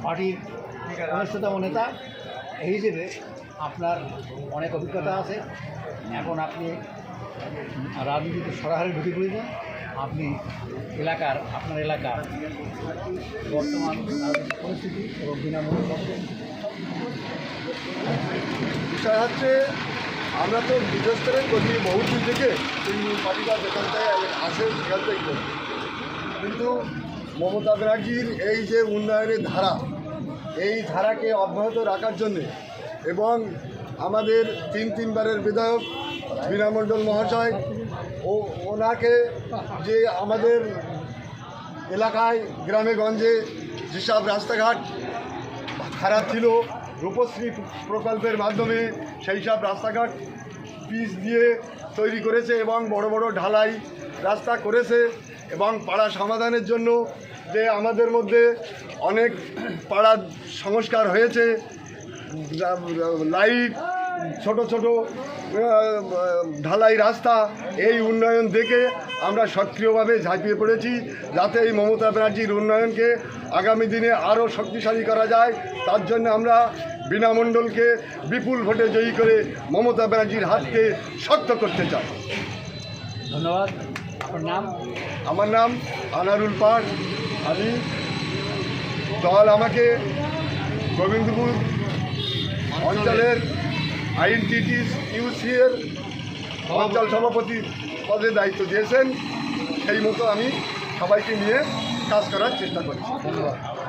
পার্টির অন্যতম নেতা এই হিসেবে আপনার অনেক অভিজ্ঞতা আছে। এখন আপনি রাজনীতিতে সরাসরি ঢুকে পড়েছেন। আপনি আপনার এলাকার বর্তমান রাজনৈতিক পরিস্থিতি এবং বিনামূল্যে বিষয় হচ্ছে, আমরা তো বিদেশের করি বহু দিন থেকে পার্টিটা যেখান থেকে আসে সেখান থেকে করি, কিন্তু মমতা ব্যানার্জির এই যে উন্নয়নের ধারা, এই ধারাকে অব্যাহত রাখার জন্যে এবং আমাদের তিনবারের বিধায়ক বীণা মণ্ডল মহাশয় ওনাকে যে আমাদের এলাকায় গ্রামে গঞ্জে যেসব রাস্তাঘাট খারাপ ছিল, রূপশ্রী প্রকল্পের মাধ্যমে সেই সব রাস্তাঘাট পিচ দিয়ে তৈরি করেছে এবং বড় বড় ঢালাই রাস্তা করেছে। এবং পাড়া সমাধানের জন্য যে আমাদের মধ্যে অনেক পাড়ার সংস্কার হয়েছে, লাইট, ছোট ছোট ঢালাই রাস্তা, এই উন্নয়ন দেখে আমরা সক্রিয়ভাবে ঝাঁপিয়ে পড়েছি যাতে এই মমতা ব্যানার্জির উন্নয়নকে আগামী দিনে আরও শক্তিশালী করা যায়। তার জন্য আমরা বীণা মণ্ডলকে বিপুল ভোটে জয়ী করে মমতা ব্যানার্জির হাতকে শক্ত করতে চাই। ধন্যবাদ। আপনার নাম? আমার নাম আনারুল পার। আমি দল আমাকে গোবিন্দপুর অঞ্চলের INTTUC এর অঞ্চল সভাপতি পদে দায়িত্ব দিয়েছেন। সেই মতো আমি সবাইকে নিয়ে কাজ করার চেষ্টা করছি। ধন্যবাদ।